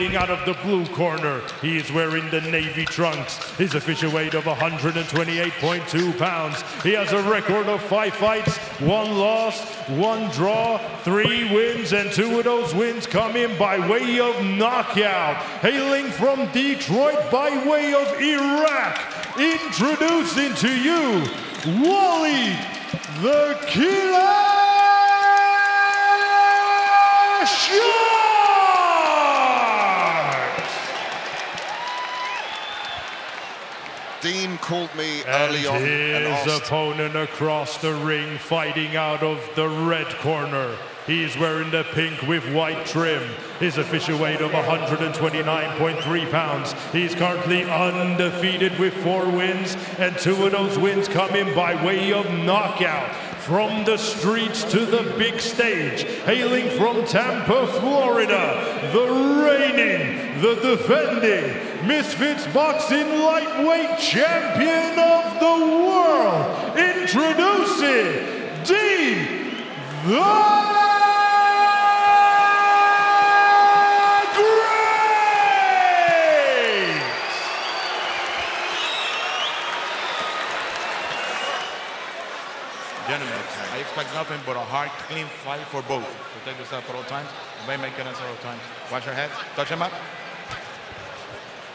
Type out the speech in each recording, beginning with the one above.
Out of the blue corner, he is wearing the navy trunks. His official weight of 128.2 pounds. He has a record of 5 fights, 1 loss, 1 draw, 3 wins, and 2 of those wins come in by way of knockout. Hailing from Detroit by way of Iraq, introducing to you, Walid the Killer Sharks! Deen called me early on and his asked. Opponent across the ring, fighting out of the red corner. He's wearing the pink with white trim. His official weight of 129.3 pounds. He's currently undefeated with 4 wins, and 2 of those wins come in by way of knockout. From the streets to the big stage, hailing from Tampa, Florida, the reigning, the defending Misfits Boxing Lightweight Champion of the World, introducing Deen the Gentlemen, I expect nothing but a hard, clean fight for both. We'll take this out several times. They make it several times. Watch your head. Touch him up.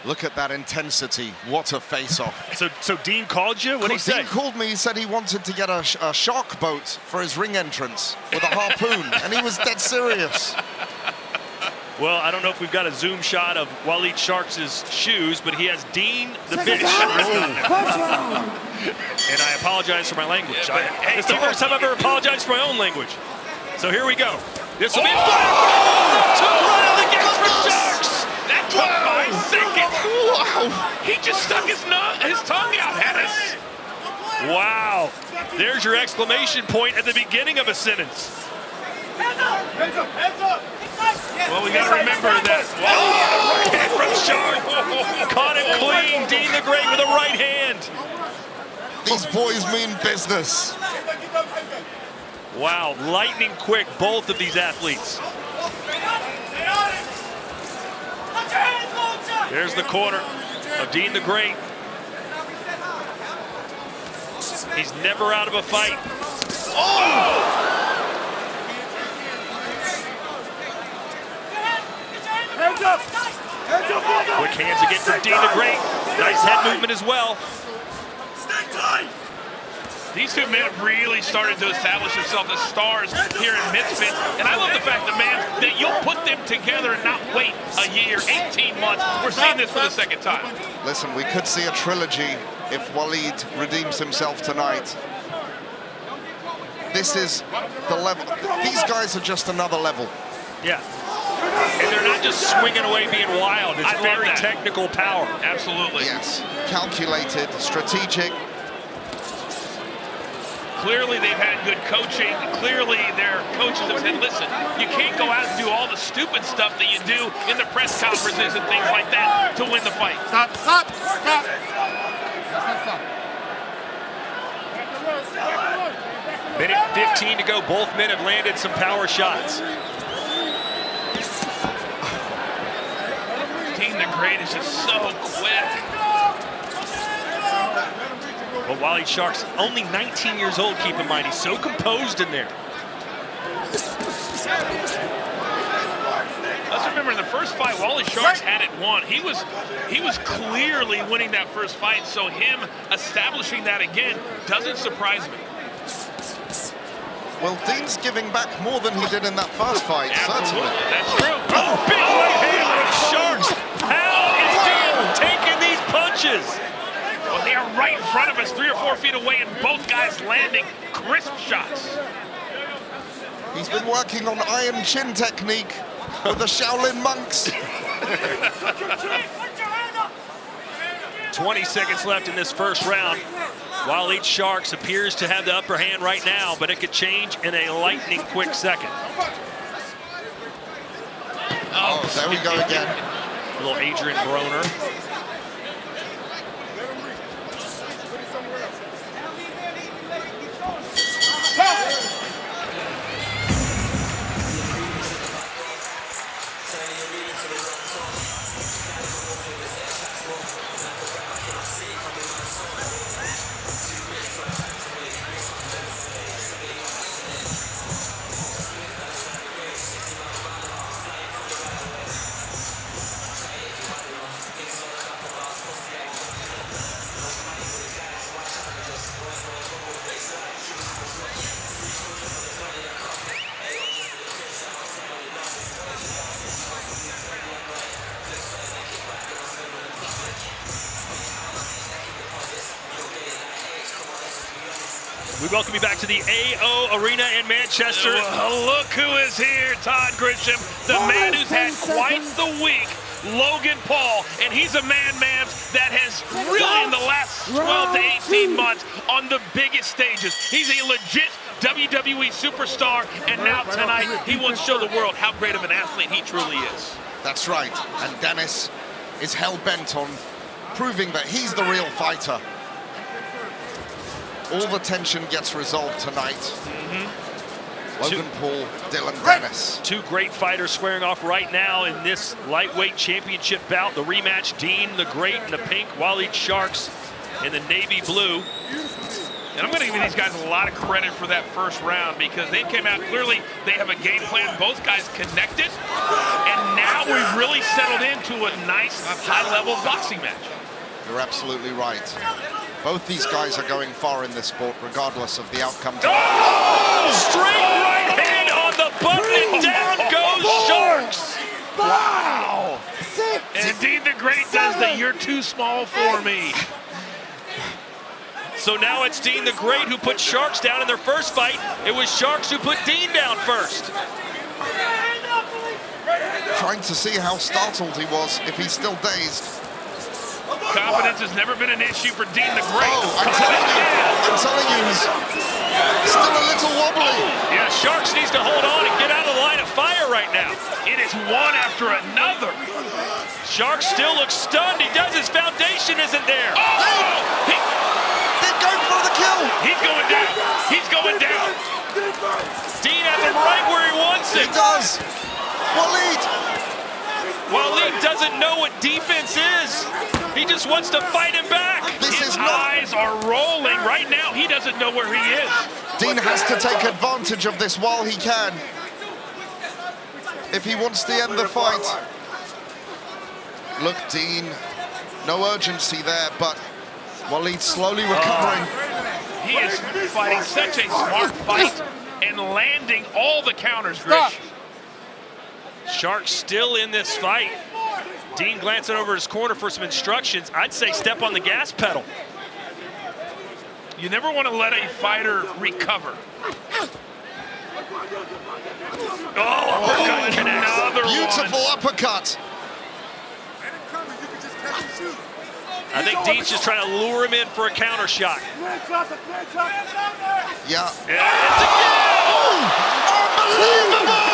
Look at that intensity. What a face-off. So Deen called you? What did he say? Deen called me. He said he wanted to get a shark boat for his ring entrance with a harpoon, and he was dead serious. Well, I don't know if we've got a zoom shot of Walid Sharks' shoes, but he has Deen the Big Shot written on there. And I apologize for my language. It's the first time I've ever apologized for my own language. So here we go. This will be a fire. Took right on the gas for Sharks. That took 5 seconds. Wow. He just stuck his tongue out at us. Wow. There's your exclamation point at the beginning of a sentence. Hands up. Hands up. Hands up. Well, we got to remember that. Wow. Right hand from Shark. Caught him clean. Deen the Great with a right hand. These boys mean business. Wow, lightning quick, both of these athletes. There's the corner of Deen the Great. He's never out of a fight. Oh! Hands up! Hands up! Quick hands again from Deen the Great. Nice head movement as well. Stay tight! These 2 men have really started to establish themselves as stars here in Misfits. And I love the fact that, man, that you'll put them together and not wait a year, 18 months. We're seeing this for the 2nd time. Listen, we could see a trilogy if Walid redeems himself tonight. This is the level. These guys are just another level. Yeah. And they're not just swinging away being wild. It's very technical power. Absolutely. Yes. Calculated, strategic. Clearly they've had good coaching. Clearly their coaches have said, listen, you can't go out and do all the stupid stuff that you do in the press conferences and things like that to win the fight. Stop, stop, stop. Minute 15 to go. Both men have landed some power shots. Deen the Great is just so quick. But Walid Sharks, only 19 years old, keep in mind. He's so composed in there. Let's remember in the first fight, Walid Sharks had it won. He was clearly winning that first fight, so him establishing that again doesn't surprise me. Well, Deen's giving back more than he did in that first fight, Absolutely. certainly. That's true. Oh, big right hand from Sharks. How is Deen taking these punches? Well, they are right in front of us, 3 or 4 feet away, and both guys landing crisp shots. He's been working on iron chin technique with the Shaolin monks. 20 seconds left in this first round. Walid Sharks appears to have the upper hand right now, but it could change in a lightning quick second. Oh, there we go again. A little Adrian Broner. We welcome you back to the AO Arena in Manchester. Well, look who is here, Todd Grisham, the man who's had quite the week, Logan Paul, and he's a man that has really in the last 12 to 18 months on the biggest stages. He's a legit WWE superstar, and now tonight he wants to show the world how great of an athlete he truly is. That's right, and Dennis is hell-bent on proving that he's the real fighter. All the tension gets resolved tonight. Logan Paul, Dylan Dennis. Two great fighters squaring off right now in this lightweight championship bout. The rematch, Deen the Great in the pink, Walid Sharks in the navy blue. And I'm going to give these guys a lot of credit for that first round because they came out, clearly they have a game plan, both guys connected, and now we've really settled into a nice high-level boxing match. You're absolutely right. Both these guys are going far in this sport, regardless of the outcome. Oh! Straight right hand on the button, and down goes Sharks. Wow. And Deen the Great does the "you're too small for me." So now it's Deen the Great who put Sharks down in their first fight. It was Sharks who put Deen down first. Trying to see how startled he was, if he's still dazed. Confidence has never been an issue for Deen the Great. Oh, I'm telling you, he's still a little wobbly. Yeah, Sharks needs to hold on and get out of the line of fire right now. It is one after another. Sharks still looks stunned. He does. His foundation isn't there. Oh! They're going for the kill. He's going down. He's going down. Deen has him right where he wants He it. does. Walid. Walid doesn't know what defense is. He just wants to fight him back. His eyes are rolling right now. He doesn't know where he is. Dean has to take advantage of this while he can, if he wants to end the fight. Look, Dean, no urgency there, but Walid slowly recovering. He is fighting such a smart fight and landing all the counters, Grish. Sharks still in this fight. Deen glancing over his corner for some instructions. I'd say step on the gas pedal. You never want to let a fighter recover. Oh, uppercut, another Beautiful one. uppercut. I think Deen's just trying to lure him in for a counter shot. Yeah. It's again! Unbelievable!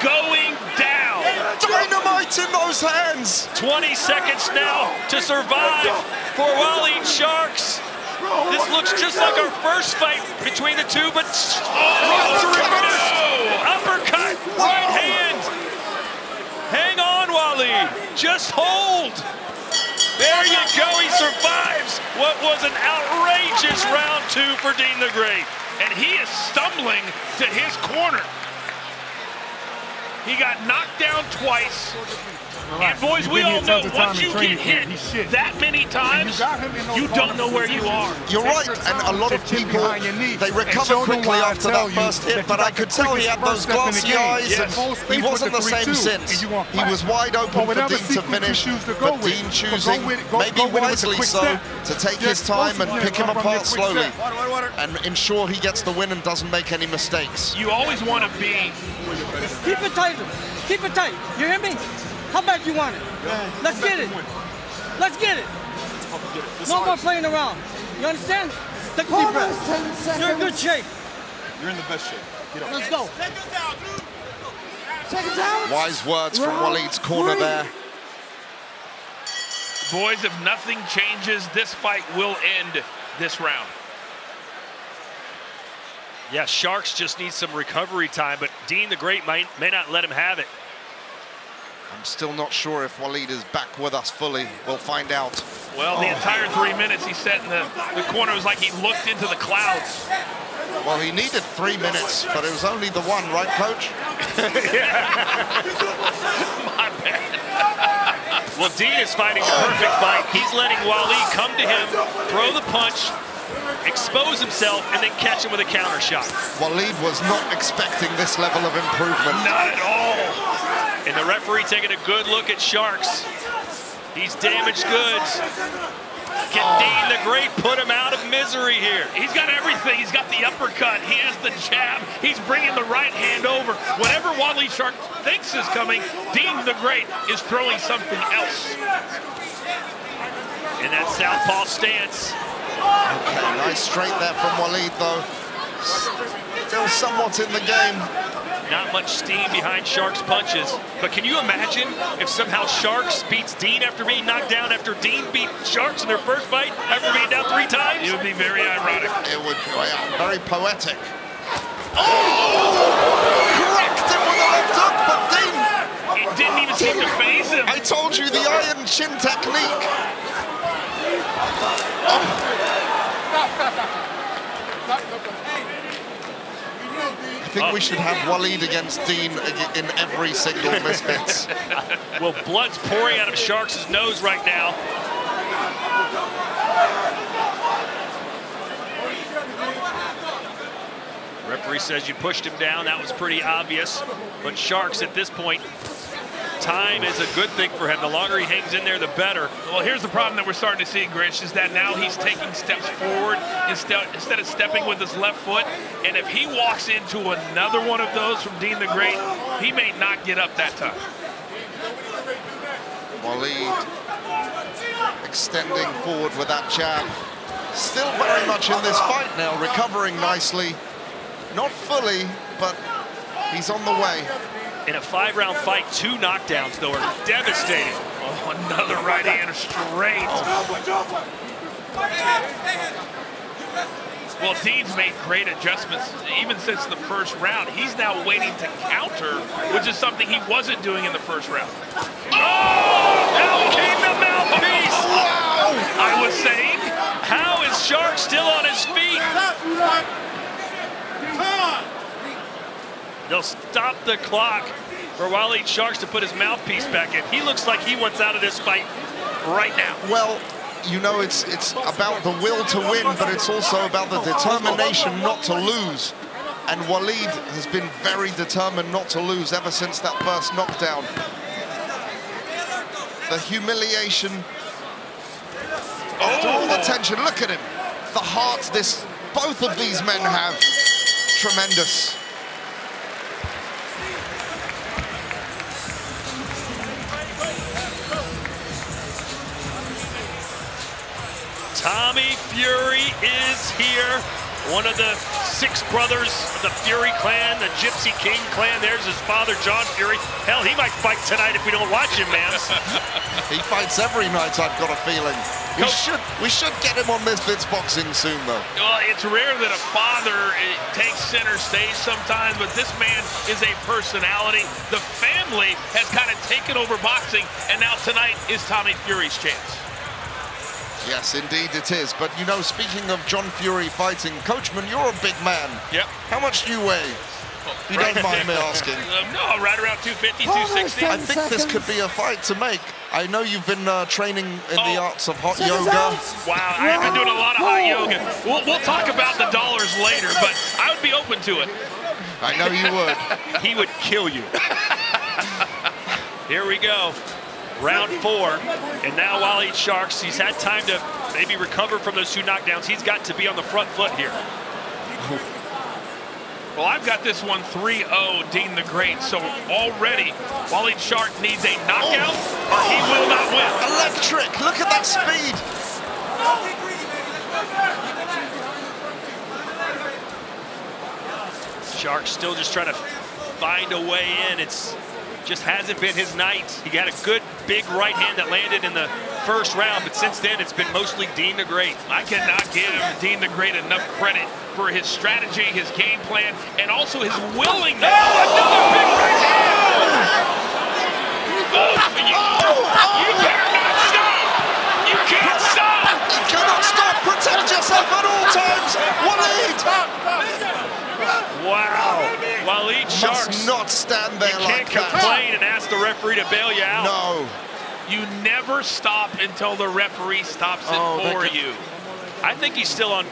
Going down. Dynamite in those hands. 20 seconds now to survive for Walid Sharks. This looks just like our first fight between the two, but uppercut, right hand. Hang on, Walid. Just hold. There you go. He survives what was an outrageous round two for Deen the Great. And he is stumbling to his corner. He got knocked down twice. And boys, we all know once you get hit that many times, you don't know where you are. You're right, and a lot of people, they recover quickly after that first hit, but I could tell he had those glassy eyes, and he wasn't the same since. He was wide open for Deen to finish, but Deen choosing, maybe wisely so, to take his time and pick him apart slowly and ensure he gets the win and doesn't make any mistakes. You always want to be... Keep it tight. Keep it tight. You hear me? How bad you want it? Let's get it. Let's get it. No more playing around. You understand? Take a deep breath. You're in good shape. You're in the best shape. Get up. Let's go. Wise words from Walid's corner there. Boys, if nothing changes, this fight will end this round. Yeah, Sharks just need some recovery time, but Deen the Great may not let him have it. I'm still not sure if Walid is back with us fully. We'll find out. Well, the entire 3 minutes he sat in the corner, it was like he looked into the clouds. Well, he needed 3 minutes, but it was only the one, right, Coach? My bad. Well, Deen is fighting the perfect fight. He's letting Walid come to him, throw the punch, expose himself, and then catch him with a counter shot. Walid was not expecting this level of improvement. Not at all. And the referee taking a good look at Sharks. He's damaged goods. Can Deen the Great put him out of misery here? He's got everything. He's got the uppercut. He has the jab. He's bringing the right hand over. Whatever Walid Shark thinks is coming, Deen the Great is throwing something else. In that southpaw stance. Okay, nice straight there from Walid, though. Still somewhat in the game. Not much steam behind Shark's punches. But can you imagine if somehow Sharks beats Deen after being knocked down, after Deen beat Sharks in their first fight after being down 3 times? It would be very ironic. It would be very poetic. Oh! Cracked him with a left hook, but Deen... It didn't even seem to faze him. I told you, the iron chin technique. I think we should have Walid against Deen in every single Misfits. Well, blood's pouring out of Sharks' nose right now. Referee says you pushed him down. That was pretty obvious. But Sharks at this point, time is a good thing for him. The longer he hangs in there, the better. Well, here's the problem that we're starting to see, Grish, is that now he's taking steps forward instead of stepping with his left foot. And if he walks into another one of those from Deen the Great, he may not get up that time. Walid extending forward with that jab. Still very much in this fight now, recovering nicely. Not fully, but he's on the way. In a 5-round fight, 2 knockdowns, though, are devastating. Oh, another right hand straight. Well, Deen's made great adjustments even since the first round. He's now waiting to counter, which is something he wasn't doing in the first round. Oh! Out came the mouthpiece! Wow! I was saying, how is Shark still on his feet? They'll stop the clock for Walid Sharks to put his mouthpiece back in. He looks like he wants out of this fight right now. Well, you know, it's about the will to win, but it's also about the determination not to lose. And Walid has been very determined not to lose ever since that first knockdown. The humiliation, after all the tension, look at him. The heart both of these men have, tremendous. Tommy Fury is here. One of the 6 brothers of the Fury clan, the Gypsy King clan. There's his father, John Fury. Hell, he might fight tonight if we don't watch him, man. He fights every night, I've got a feeling. We should get him on Misfits Boxing soon, though. Well, it's rare that a father takes center stage sometimes, but this man is a personality. The family has kind of taken over boxing, and now tonight is Tommy Fury's chance. Yes, indeed it is. But, you know, speaking of John Fury fighting, Coachman, you're a big man. Yep. How much do you weigh? If you don't mind me asking. No, right around 250, 260. I think this could be a fight to make. I know you've been training in the arts of hot yoga. Wow, I have been doing a lot of hot yoga. We'll talk about the dollars later, but I would be open to it. I know you would. He would kill you. Here we go. Round 4, and now Walid Sharks, he's had time to maybe recover from those 2 knockdowns. He's got to be on the front foot here. Well, I've got this one 3-0, Deen the Great. So already, Walid Shark needs a knockout or he will not win. Electric, look at that speed. Shark still just trying to find a way in. It's just hasn't been his night. He got a good big right hand that landed in the first round, but since then it's been mostly Deen the Great. I cannot give Deen the Great enough credit for his strategy, his game plan, and also his willingness. Oh, another big right hand! You cannot stop! You can't stop! You cannot stop! Protect yourself at all times! Walid! Wow. Walid Sharks must not stand there like that. You can't complain and ask the referee to bail you out. No. You never stop until the referee stops it for you. I think he's still in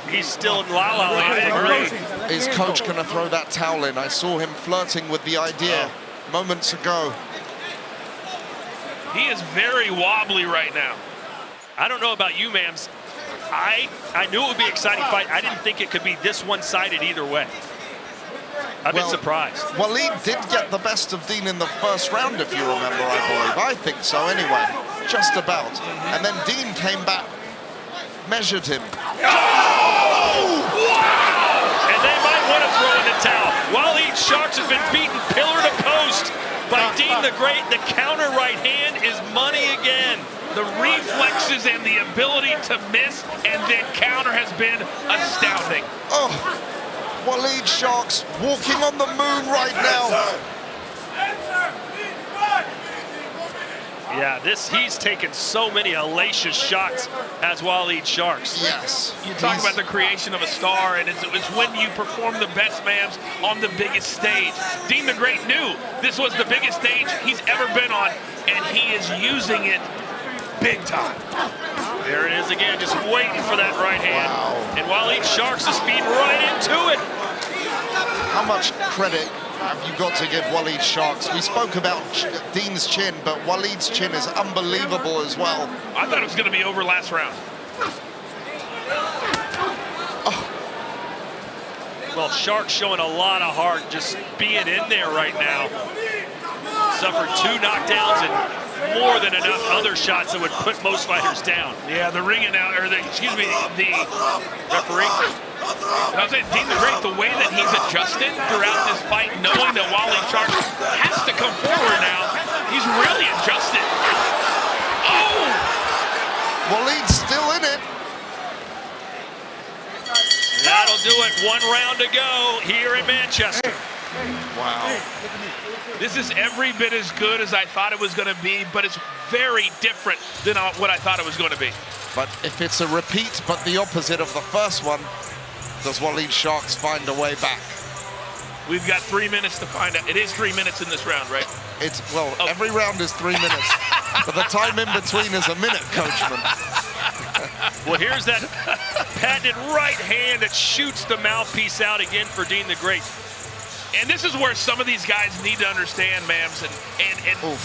La La Land. I agree. Is coach going to throw that towel in? I saw him flirting with the idea moments ago. He is very wobbly right now. I don't know about you, Mams. I knew it would be an exciting fight. I didn't think it could be this one-sided either way. I've been surprised. Walid did get the best of Deen in the first round, if you remember, I believe. I think so, anyway. Just about. And then Deen came back, measured him. Oh! And they might want to throw in the towel. Walid Sharks has been beaten pillar to post by Deen the Great. The counter right hand is money again. The reflexes and the ability to miss and then counter has been astounding. Oh, Walid Sharks walking on the moon right now. Yeah, he's taken so many hellacious shots as Walid Sharks. Yes. You talk about the creation of a star, and it's when you perform the best, Mams, on the biggest stage. Deen the Great knew this was the biggest stage he's ever been on, and he is using it big time. There it is again, just waiting for that right hand. Wow. And Walid Sharks is feeding right into it. How much credit have you got to give Walid Sharks? We spoke about Deen's chin, but Walid's chin is unbelievable as well. I thought it was going to be over last round. Oh. Well, Sharks showing a lot of heart just being in there right now. Suffered 2 knockdowns and more than enough other shots that would put most fighters down. Yeah, the ring announcer, the referee. And I was saying, Deen the Great, the way that he's adjusted throughout this fight, knowing that Walid Sharks has to come forward now, he's really adjusted. Oh! Walid's still in it. That'll do it. 1 round to go here in Manchester. Wow. This is every bit as good as I thought it was going to be, but it's very different than what I thought it was going to be. But if it's a repeat, but the opposite of the first one, does Walid Sharks find a way back? We've got 3 minutes to find out. It is 3 minutes in this round, right? Every round is 3 minutes, but the time in between is a minute, Coachman. Well, here's that patented right hand that shoots the mouthpiece out again for Deen the Great. And this is where some of these guys need to understand, Mams, and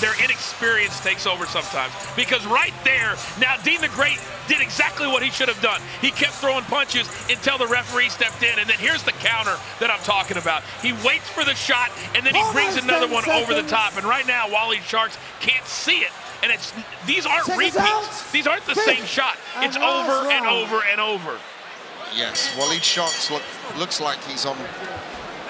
their inexperience takes over sometimes. Because right there, now Deen the Great did exactly what he should have done. He kept throwing punches until the referee stepped in, and then here's the counter that I'm talking about. He waits for the shot, and then he brings another one over the top. And right now, Walid Sharks can't see it. And these aren't repeats. These aren't the same shot. It's over and over and over. Yes, Walid Sharks looks like he's on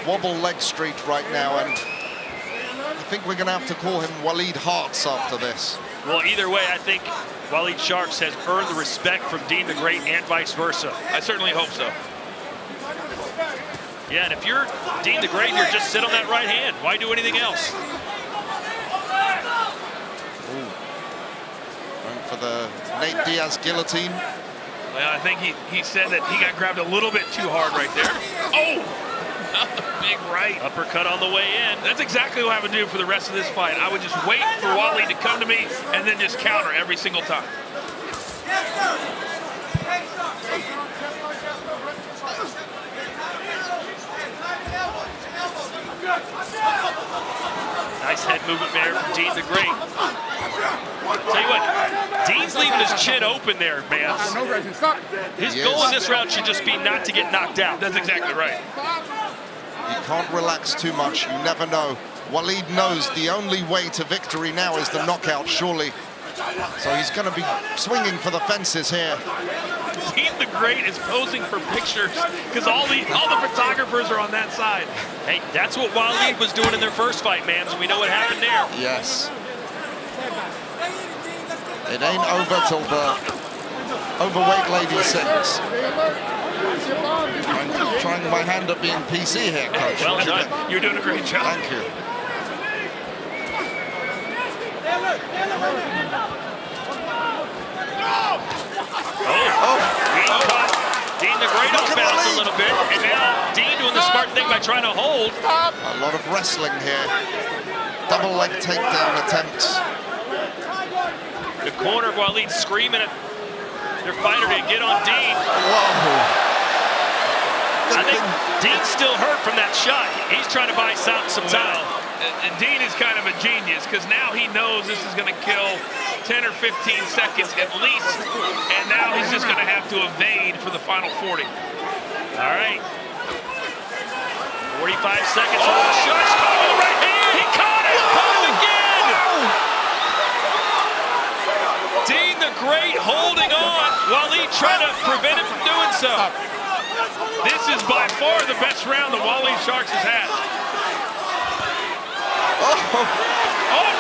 wobble leg street right now, and I think we're going to have to call him Walid Hearts after this. Well, either way, I think Walid Sharks has earned the respect from Deen the Great and vice versa. I certainly hope so. Yeah, and if you're Deen the Great here, just sit on that right hand. Why do anything else? Ooh. Going for the Nate Diaz guillotine. Well, I think he said that he got grabbed a little bit too hard right there. Oh! Big right. Uppercut on the way in. That's exactly what I would do for the rest of this fight. I would just wait for Walid to come to me and then just counter every single time. Nice head movement there from Deen the Great. Tell you what, Deen's leaving his chin open there, man. His goal in this round should just be not to get knocked out. That's exactly right. You can't relax too much, you never know. Walid knows the only way to victory now is the knockout, surely. So he's going to be swinging for the fences here. Deen the Great is posing for pictures because all the photographers are on that side. Hey, that's what Walid was doing in their first fight, man, so we know what happened there. Yes. It ain't over till the overweight lady sings. I'm trying my hand at being PC here, Coach. Well done. You're doing a great job. Thank you. Deen caught Deen the Great off balance a little bit, and now Deen doing the smart thing by trying to hold. A lot of wrestling here. Double leg takedown attempts. The corner of Walid screaming at their fighter to get on Deen. Whoa. I think Dean's still hurt from that shot. He's trying to buy some time. And Deen is kind of a genius because now he knows this is going to kill 10 or 15 seconds at least, and now he's just going to have to evade for the final 40. All right. 45 seconds. Oh, Sharks caught with the right hand. He caught it. Caught him again. Deen the Great holding on. Walid trying to prevent him from doing so. This is by far the best round the Walid Sharks has had. Oh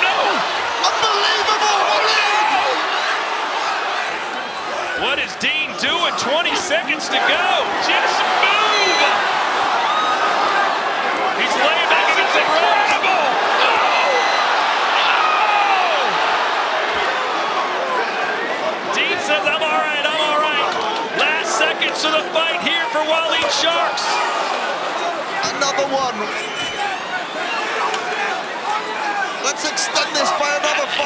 no! Unbelievable! What is Deen doing? 20 seconds to go. Just move. He's laying back against the incredible. Deen says, I'm all right, I'm all right. Last seconds of the fight here for Walid Sharks. Another one. Let's extend this by another 5.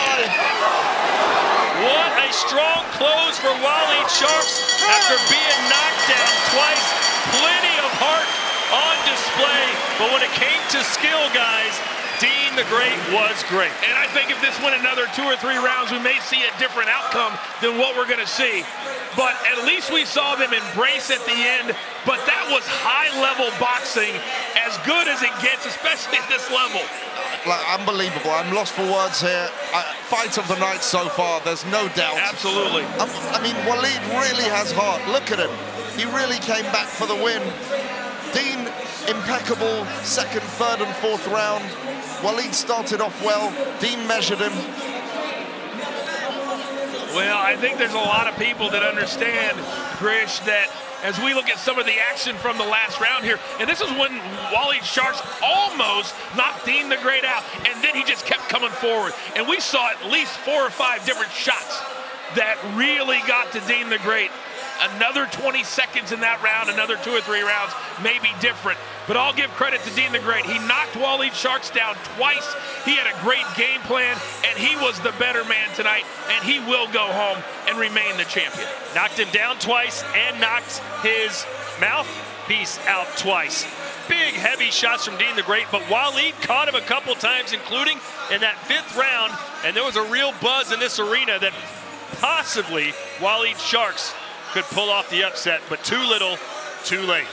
What a strong close for Walid Sharks after being knocked down twice. Plenty of heart on display, but when it came to skill, guys, Deen the Great was great. And I think if this went another 2 or 3 rounds, we may see a different outcome than what we're going to see. But at least we saw them embrace at the end. But that was high-level boxing, as good as it gets, especially at this level. Like, unbelievable. I'm lost for words here. Fight of the night so far, there's no doubt. Absolutely. I mean, Walid really has heart. Look at him. He really came back for the win. Deen, impeccable second, third, and fourth round. Walid started off well. Deen measured him. Well, I think there's a lot of people that understand, Grish, that as we look at some of the action from the last round here, and this is when Walid Sharks almost knocked Deen the Great out, and then he just kept coming forward. And we saw at least 4 or 5 different shots that really got to Deen the Great. Another 20 seconds in that round, another 2 or 3 rounds may be different. But I'll give credit to Deen the Great. He knocked Walid Sharks down twice. He had a great game plan, and he was the better man tonight, and he will go home and remain the champion. Knocked him down twice and knocked his mouthpiece out twice. Big, heavy shots from Deen the Great, but Walid caught him a couple times, including in that 5th round, and there was a real buzz in this arena that possibly Walid Sharks could pull off the upset, but too little, too late.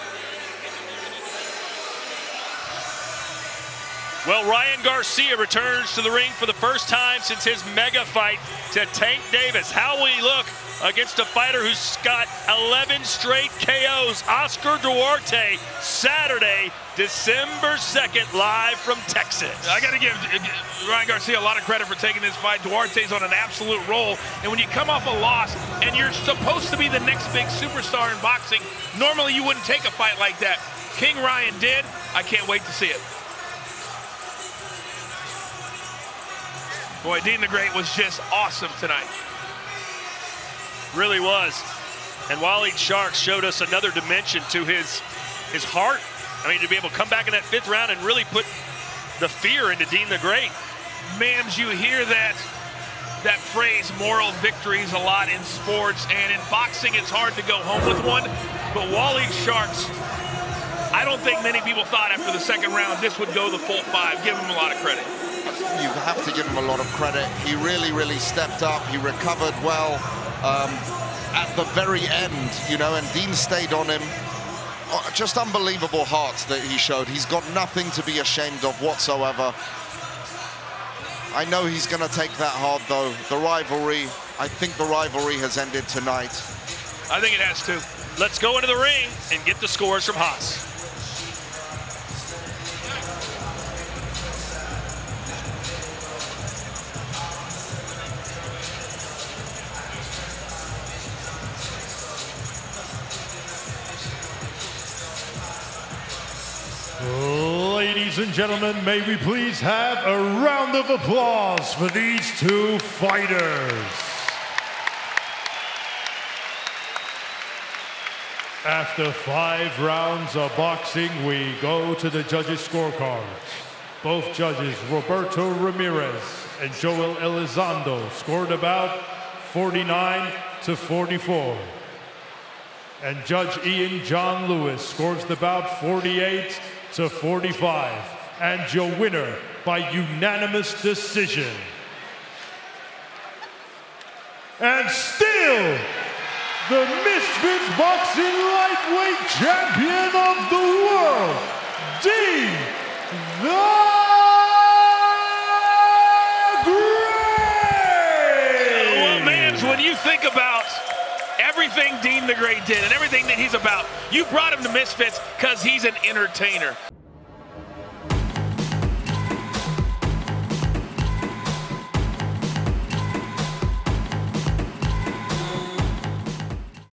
Well, Ryan Garcia returns to the ring for the first time since his mega fight to Tank Davis. How will he look against a fighter who's got 11 straight KOs? Oscar Duarte, Saturday, December 2nd, live from Texas. I got to give Ryan Garcia a lot of credit for taking this fight. Duarte's on an absolute roll. And when you come off a loss and you're supposed to be the next big superstar in boxing, normally you wouldn't take a fight like that. King Ryan did. I can't wait to see it. Boy, Deen the Great was just awesome tonight. Really was. And Walid Sharks showed us another dimension to his heart. I mean, to be able to come back in that 5th round and really put the fear into Deen the Great. Mams, you hear that phrase, moral victories, a lot in sports, and in boxing it's hard to go home with one. But Walid Sharks, I don't think many people thought after the 2nd round this would go the full 5. Give him a lot of credit. You have to give him a lot of credit. He really, really stepped up. He recovered well at the very end, you know, and Deen stayed on him. Just unbelievable heart that he showed. He's got nothing to be ashamed of whatsoever. I know he's going to take that hard, though. The rivalry, I think the rivalry has ended tonight. I think it has to. Let's go into the ring and get the scores from Haas. Ladies and gentlemen, may we please have a round of applause for these 2 fighters. After 5 rounds of boxing, we go to the judges' scorecards. Both judges, Roberto Ramirez and Joel Elizondo, scored about 49-44. And Judge Ian John Lewis scores the bout 48-45. And your winner by unanimous decision. And still, the Misfits Boxing Lightweight Champion of the World, Deen the Great! Well, Mans, when you think about everything Deen the Great did and everything that he's about, you brought him to Misfits because he's an entertainer.